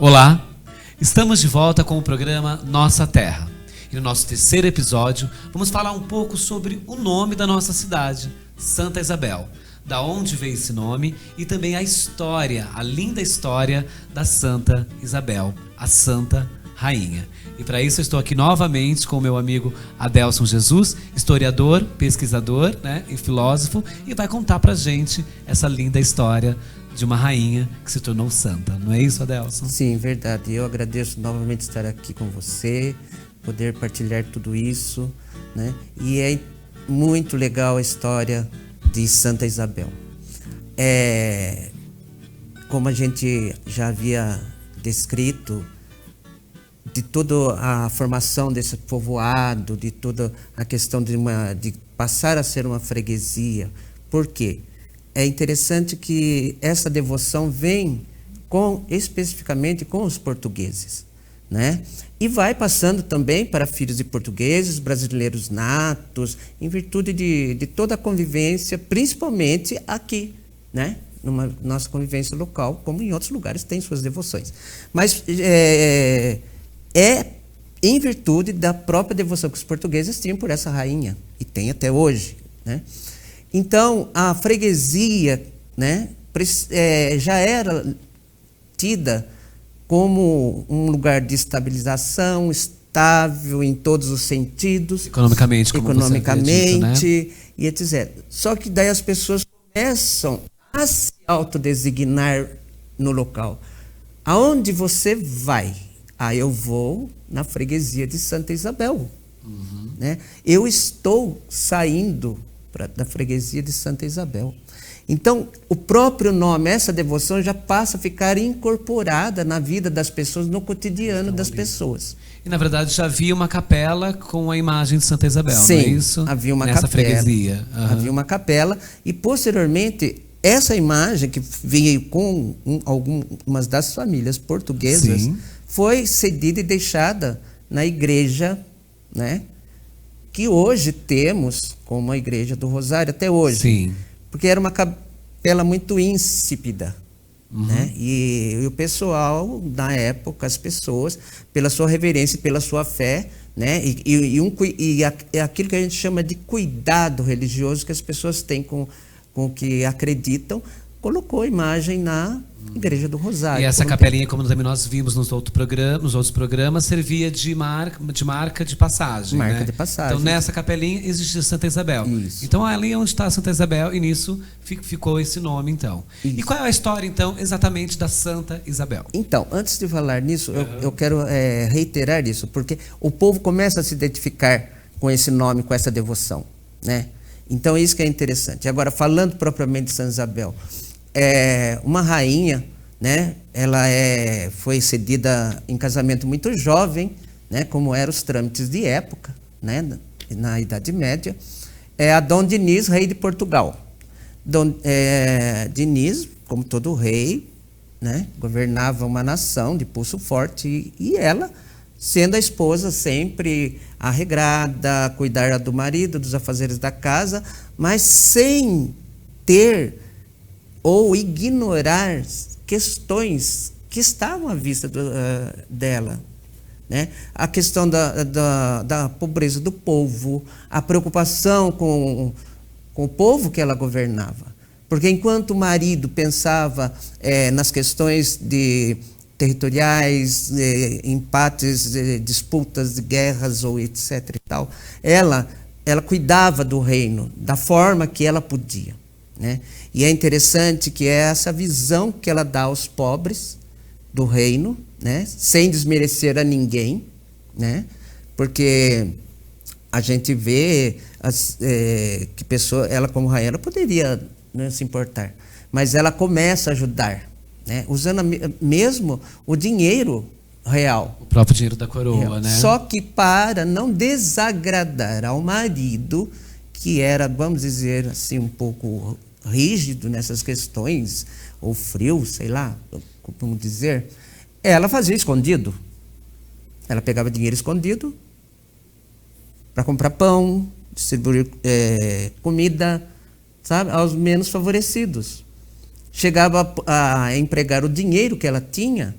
Olá, estamos de volta com o programa Nossa Terra. E no nosso terceiro episódio, vamos falar um pouco sobre o nome da nossa cidade, Santa Isabel. Da onde veio esse nome e também a história, a linda história da Santa Isabel, a Santa Rainha. E para isso eu estou aqui novamente com o meu amigo Adelson Jesus, historiador, pesquisador, e filósofo, e vai contar pra gente essa linda história de uma rainha que se tornou santa. Não é isso, Adelson? Sim, verdade. Eu agradeço novamente estar aqui com você, poder partilhar tudo isso, E é muito legal a história de Santa Isabel. Como a gente já havia descrito, de toda a formação desse povoado, de toda a questão de passar a ser uma freguesia. Por quê? É interessante que essa devoção vem especificamente com os portugueses, E vai passando também para filhos de portugueses, brasileiros natos, em virtude de toda a convivência, principalmente aqui, numa nossa convivência local, como em outros lugares tem suas devoções. Mas é em virtude da própria devoção que os portugueses tinham por essa rainha, e tem até hoje, Então, a freguesia, já era tida como um lugar de estabilização, estável em todos os sentidos. Economicamente, como você havia dito, e etc. Só que daí as pessoas começam a se autodesignar no local. Aonde você vai? Eu vou na freguesia de Santa Isabel. Eu estou saindo da freguesia de Santa Isabel. Então, o próprio nome, essa devoção já passa a ficar incorporada na vida das pessoas, no cotidiano das pessoas. E, na verdade, já havia uma capela com a imagem de Santa Isabel, Sim, não é isso? Havia uma Nessa capela, freguesia. Havia uma capela e, posteriormente, essa imagem que veio com algumas das famílias portuguesas, Sim, foi cedida e deixada na igreja, que hoje temos como a Igreja do Rosário, até hoje. Sim. Porque era uma capela muito insípida. E o pessoal, na época, as pessoas, pela sua reverência e pela sua fé, e aquilo que a gente chama de cuidado religioso que as pessoas têm com o que acreditam, colocou a imagem na Igreja do Rosário. E essa capelinha, como também nós vimos nos outros programas, servia de marca de passagem. Marca de passagem. Então, nessa capelinha existia Santa Isabel. Isso. Então, ali onde está Santa Isabel, e nisso ficou esse nome, então. Isso. E qual é a história, então, exatamente da Santa Isabel? Então, antes de falar nisso, eu quero reiterar isso, porque o povo começa a se identificar com esse nome, com essa devoção, Então, isso que é interessante. Agora, falando propriamente de Santa Isabel, uma rainha, ela foi cedida em casamento muito jovem, como eram os trâmites de época, na Idade Média, a Dom Diniz, rei de Portugal. Diniz, como todo rei, governava uma nação de pulso forte e ela, sendo a esposa sempre arregrada, cuidar do marido, dos afazeres da casa, mas sem ter ou ignorar questões que estavam à vista dela. A questão da pobreza do povo, a preocupação com o povo que ela governava. Porque enquanto o marido pensava nas questões territoriais, empates, disputas, guerras ou etc. e tal, ela cuidava do reino da forma que ela podia. E é interessante que é essa visão que ela dá aos pobres do reino, sem desmerecer a ninguém, porque a gente vê que ela como rainha ela poderia não se importar, mas ela começa a ajudar, usando mesmo o dinheiro real. O próprio dinheiro da coroa, Só que para não desagradar ao marido, que era, vamos dizer assim, um pouco rígido nessas questões, ou frio, sei lá, como dizer, ela fazia escondido. Ela pegava dinheiro escondido para comprar pão, distribuir comida, sabe, aos menos favorecidos. Chegava a empregar o dinheiro que ela tinha,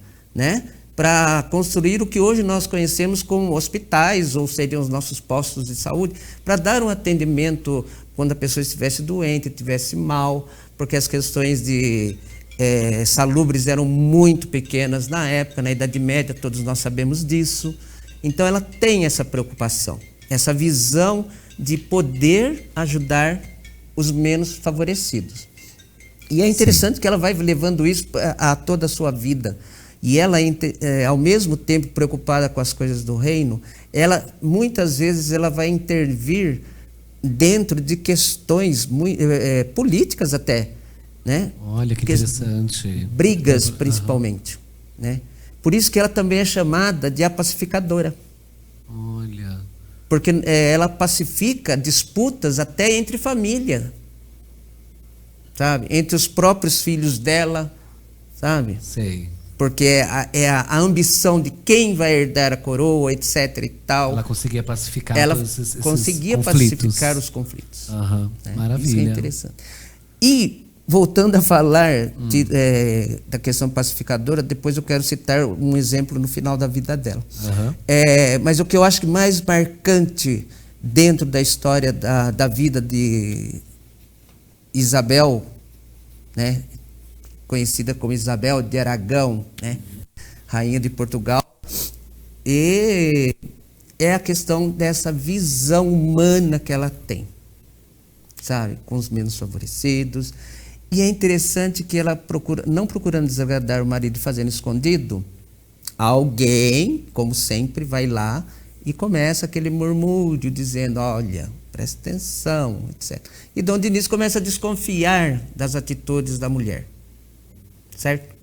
para construir o que hoje nós conhecemos como hospitais, ou seriam os nossos postos de saúde, para dar um atendimento quando a pessoa estivesse doente, estivesse mal, porque as questões de salubres eram muito pequenas na época, na Idade Média, todos nós sabemos disso. Então ela tem essa preocupação, essa visão de poder ajudar os menos favorecidos. E é interessante que ela vai levando isso a toda a sua vida. E ela, ao mesmo tempo preocupada com as coisas do reino, ela muitas vezes ela vai intervir dentro de questões políticas até, né? Olha que interessante. Brigas principalmente, né? Por isso que ela também é chamada de a pacificadora. Olha. Porque ela pacifica disputas até entre família, sabe? Entre os próprios filhos dela, sabe? Sei. Porque é a ambição de quem vai herdar a coroa, etc. e tal. Ela conseguia pacificar esses conseguia conflitos. pacificar os conflitos. Né? Maravilha. Isso é interessante. E, voltando a falar da questão pacificadora, depois eu quero citar um exemplo no final da vida dela. Mas o que eu acho que mais marcante dentro da história da vida de Isabel, né? Conhecida como Isabel de Aragão, né? Rainha de Portugal, e é a questão dessa visão humana que ela tem, sabe, com os menos favorecidos. E é interessante que ela procura, não procurando desagradar o marido fazendo escondido, alguém, como sempre, vai lá e começa aquele murmúrio dizendo, olha, presta atenção, etc. E Dom Dinis começa a desconfiar das atitudes da mulher. Certo?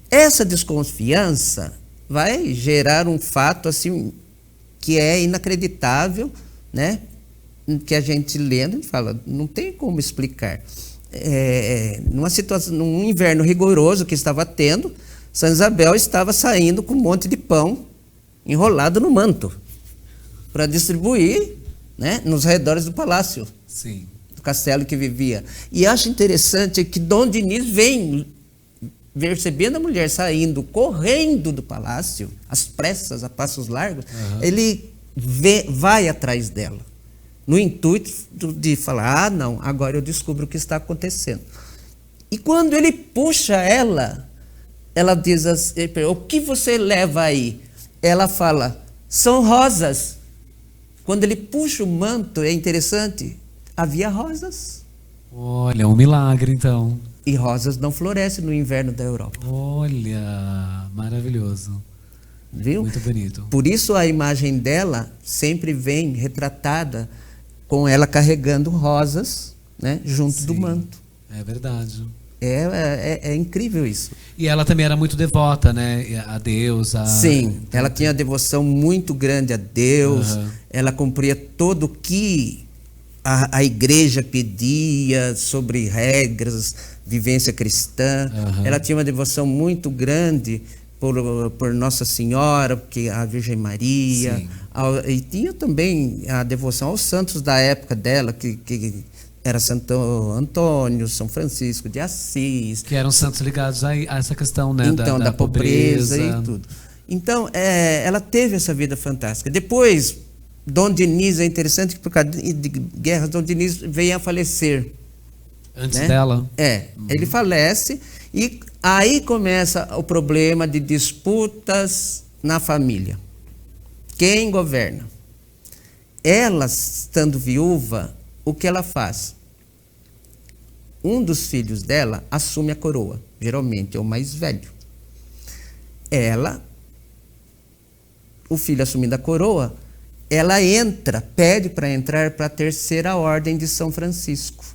Essa desconfiança vai gerar um fato assim que é inacreditável, né? Que a gente lendo, a gente fala, não tem como explicar. Numa situação, num inverno rigoroso que estava tendo, Santa Isabel estava saindo com um monte de pão enrolado no manto para distribuir, né, nos arredores do palácio, sim, do castelo que vivia. E acho interessante que Dom Dinis vem percebendo a mulher saindo, correndo do palácio, às pressas, a passos largos, ele vai atrás dela, no intuito de falar, não, agora eu descubro o que está acontecendo. E quando ele puxa ela diz assim, o que você leva aí? Ela fala, são rosas. Quando ele puxa o manto, é interessante, havia rosas. Olha, um milagre então. E rosas não florescem no inverno da Europa. Olha, maravilhoso. Viu? Muito bonito. Por isso a imagem dela sempre vem retratada com ela carregando rosas, né, junto do manto. É verdade. É incrível isso. E ela também era muito devota, né? A Deus. Sim, ela tinha devoção muito grande a Deus. Ela cumpria todo o que a igreja pedia sobre regras, vivência cristã. Ela tinha uma devoção muito grande por Nossa Senhora, porque a Virgem Maria. E tinha também a devoção aos santos da época dela, que era Santo Antônio, São Francisco de Assis. Que eram santos ligados a essa questão, né? Então, da pobreza e tudo. Então, ela teve essa vida fantástica. Depois, Dom Dinis, é interessante que por causa de guerras, Dom Dinis veio a falecer. Antes dela? Ele falece e aí começa o problema de disputas na família. Quem governa? Ela, estando viúva, o que ela faz? Um dos filhos dela assume a coroa, geralmente é o mais velho. O filho assumindo a coroa, ela pede para entrar para a Terceira Ordem de São Francisco.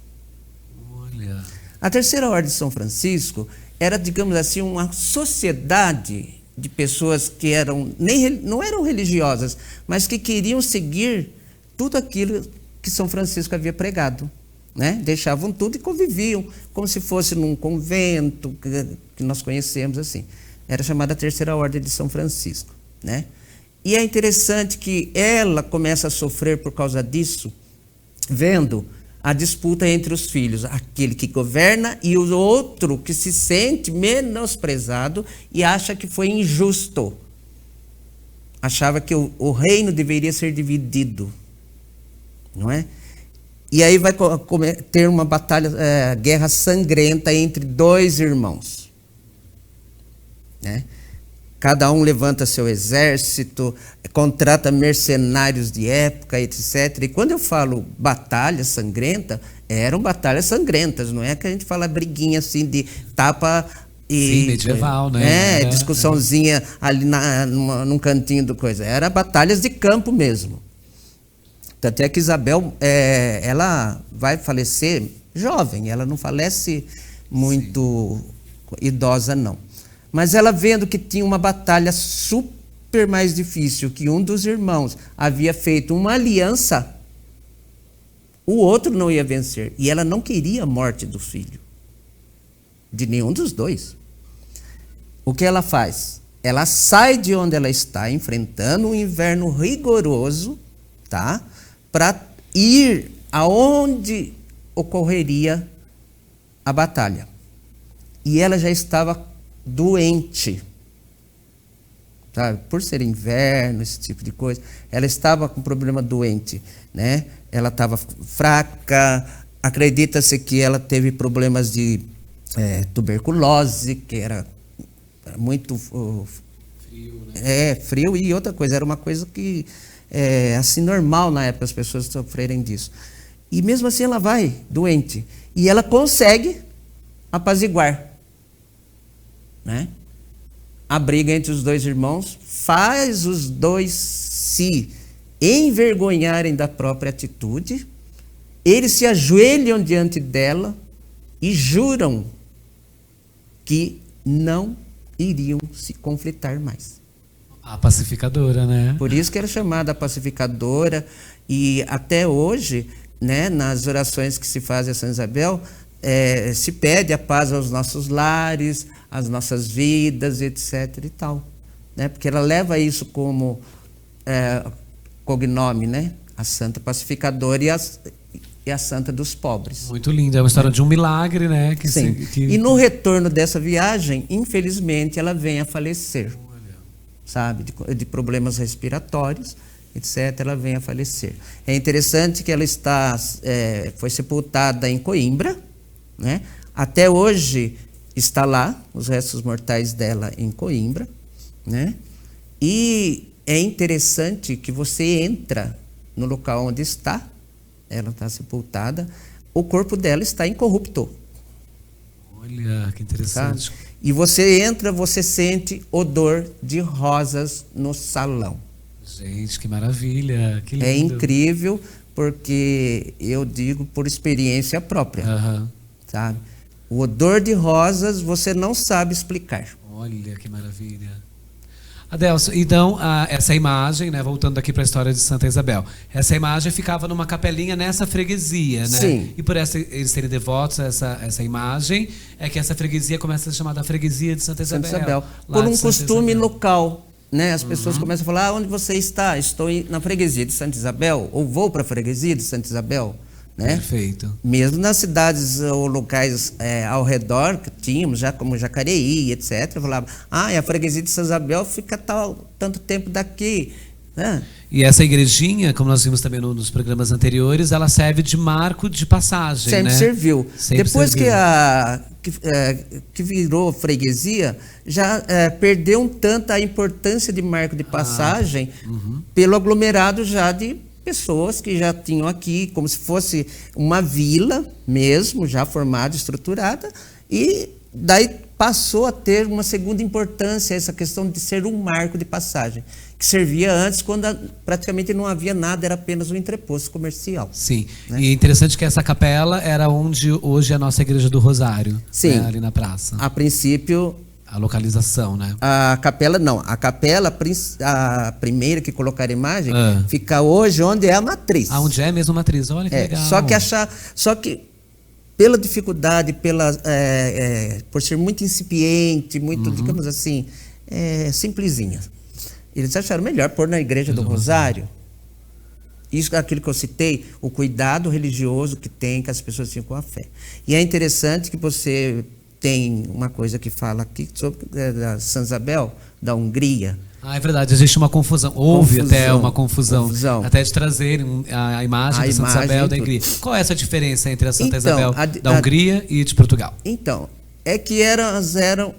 Olha. A Terceira Ordem de São Francisco era, digamos assim, uma sociedade de pessoas que não eram religiosas, mas que queriam seguir tudo aquilo que São Francisco havia pregado, né? Deixavam tudo e conviviam, como se fosse num convento que nós conhecemos assim. Era chamada Terceira Ordem de São Francisco, né? E é interessante que ela começa a sofrer por causa disso, vendo a disputa entre os filhos, aquele que governa e o outro que se sente menosprezado e acha que foi injusto. Achava que o reino deveria ser dividido, não é? E aí vai ter uma batalha, guerra sangrenta entre dois irmãos, né? Cada um levanta seu exército, contrata mercenários de época, etc. E quando eu falo batalha sangrenta, eram batalhas sangrentas, não é que a gente fala briguinha assim de tapa e... Sim, medieval, né? Discussãozinha ali num cantinho do coisa. Era batalhas de campo mesmo. Tanto é que Isabel, ela vai falecer jovem, ela não falece muito idosa, não. Mas ela vendo que tinha uma batalha super mais difícil, que um dos irmãos havia feito uma aliança, o outro não ia vencer. E ela não queria a morte do filho, de nenhum dos dois. O que ela faz? Ela sai de onde ela está, enfrentando um inverno rigoroso, tá? Para ir aonde ocorreria a batalha. E ela já estava doente, sabe? Por ser inverno, esse tipo de coisa, ela estava com problema doente, né? Ela estava fraca, acredita-se que ela teve problemas de tuberculose, que era muito frio, né? Frio, e outra coisa, era uma coisa que assim normal na época as pessoas sofrerem disso. E mesmo assim ela vai doente e ela consegue apaziguar, né? A briga entre os dois irmãos faz os dois se envergonharem da própria atitude. Eles se ajoelham diante dela e juram que não iriam se conflitar mais. A pacificadora, né? Por isso que era chamada a pacificadora. E até hoje, né, nas orações que se fazem a Santa Isabel, se pede a paz aos nossos lares, às nossas vidas, etc. e tal, né? Porque ela leva isso como cognome, né? A Santa Pacificadora e a Santa dos Pobres. Muito linda, é uma história de um milagre, né? Sim. E no retorno dessa viagem, infelizmente, ela vem a falecer. Olha. Sabe? De problemas respiratórios, etc. Ela vem a falecer. É interessante que ela foi sepultada em Coimbra, né? Até hoje está lá, os restos mortais dela em Coimbra, né? E é interessante que você entra no local onde ela está sepultada, o corpo dela está incorrupto. Olha, que interessante. Sabe? E você entra, você sente odor de rosas no salão. Gente, que maravilha, que lindo. É incrível, porque eu digo por experiência própria, sabe? O odor de rosas você não sabe explicar. Olha, que maravilha. Adelson, então, essa imagem, né, voltando aqui para a história de Santa Isabel, essa imagem ficava numa capelinha nessa freguesia, né? Sim. E por eles serem devotos a essa imagem, é que essa freguesia começa a ser chamada Freguesia de Santa Isabel. Santa Isabel. Por um costume local, né? As pessoas começam a falar, onde você está? Estou na freguesia de Santa Isabel, ou vou para a freguesia de Santa Isabel. Né? Perfeito. Mesmo nas cidades ou locais ao redor que tínhamos, já como Jacareí, etc., falava, a freguesia de Santa Isabel fica tanto tempo daqui, né? E essa igrejinha, como nós vimos também nos programas anteriores, ela serve de marco de passagem, sempre, né? Serviu. Sempre depois serviu. Que virou freguesia, já perdeu um tanto a importância de marco de passagem pelo aglomerado já de pessoas que já tinham aqui, como se fosse uma vila mesmo, já formada, estruturada, e daí passou a ter uma segunda importância essa questão de ser um marco de passagem, que servia antes quando praticamente não havia nada, era apenas um entreposto comercial. Sim, né? E é interessante que essa capela era onde hoje é a nossa Igreja do Rosário, sim, né, ali na praça. A princípio... A localização, né? A capela não. A capela, a primeira que colocaram a imagem, fica hoje onde é a matriz. Onde é mesmo a matriz, olha que legal. Só que pela dificuldade, por ser muito incipiente, muito, digamos assim, simplesinha, eles acharam melhor pôr na Igreja do Rosário. Isso é aquilo que eu citei, o cuidado religioso que as pessoas tinham com a fé. E é interessante que você tem uma coisa que fala aqui sobre a Santa Isabel da Hungria. Ah, é verdade, existe uma confusão. Houve até uma confusão. Até de trazerem a imagem de Santa Isabel da Hungria. Qual é essa diferença entre a Santa Isabel da Hungria e de Portugal? Então, é que elas eram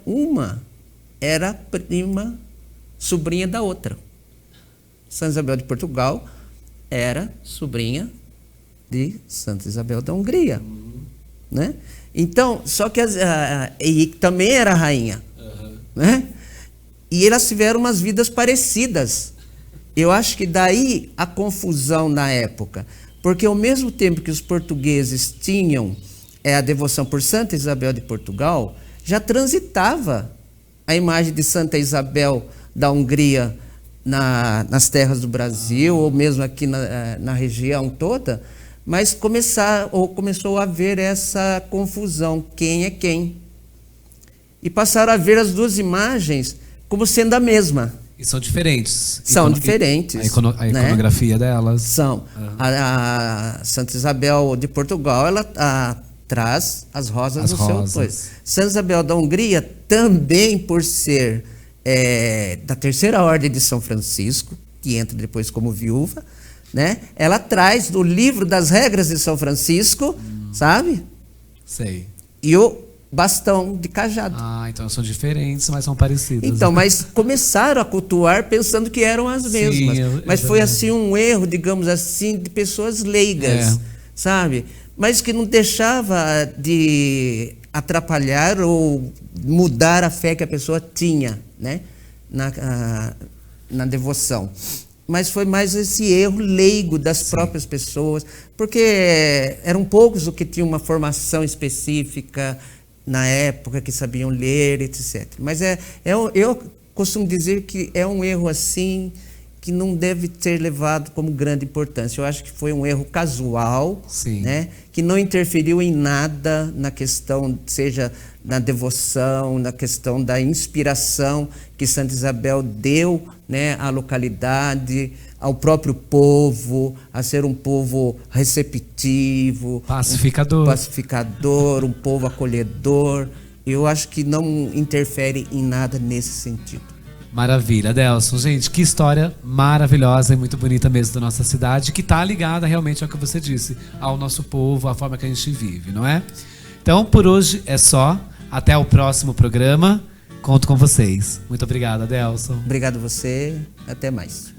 era prima, sobrinha da outra. Santa Isabel de Portugal era sobrinha de Santa Isabel da Hungria. Né? Então, só que e também era rainha. Né? E elas tiveram umas vidas parecidas. Eu acho que daí a confusão na época. Porque ao mesmo tempo que os portugueses tinham a devoção por Santa Isabel de Portugal, já transitava a imagem de Santa Isabel da Hungria nas terras do Brasil, ou mesmo aqui na região toda, mas começou a haver essa confusão, quem é quem. E passaram a ver as duas imagens como sendo a mesma. E são diferentes. São diferentes. A iconografia delas. São. A Santa Isabel de Portugal, ela traz as rosas no seu apoio. Santa Isabel da Hungria, também por ser da terceira ordem de São Francisco, que entra depois como viúva, né? Ela traz do livro das regras de São Francisco, sabe? Sei. E o bastão de cajado. Ah, então são diferentes, mas são parecidas. Então, mas começaram a cultuar pensando que eram as mesmas. Mas foi assim um erro, digamos assim, de pessoas leigas, sabe? Mas que não deixava de atrapalhar ou mudar a fé que a pessoa tinha, né? Na devoção. Mas foi mais esse erro leigo das próprias pessoas, porque eram poucos os que tinham uma formação específica na época, que sabiam ler, etc. Mas eu costumo dizer que é um erro assim que não deve ser levado como grande importância. Eu acho que foi um erro casual, né, que não interferiu em nada na questão, seja na devoção, na questão da inspiração que Santa Isabel deu, né, à localidade, ao próprio povo, a ser um povo receptivo, pacificador, um povo acolhedor. Eu acho que não interfere em nada nesse sentido. Maravilha, Adelson. Gente, que história maravilhosa e muito bonita mesmo da nossa cidade, que está ligada realmente ao que você disse, ao nosso povo, à forma que a gente vive, não é? Então, por hoje é só. Até o próximo programa. Conto com vocês. Muito obrigado, Adelson. Obrigado a você. Até mais.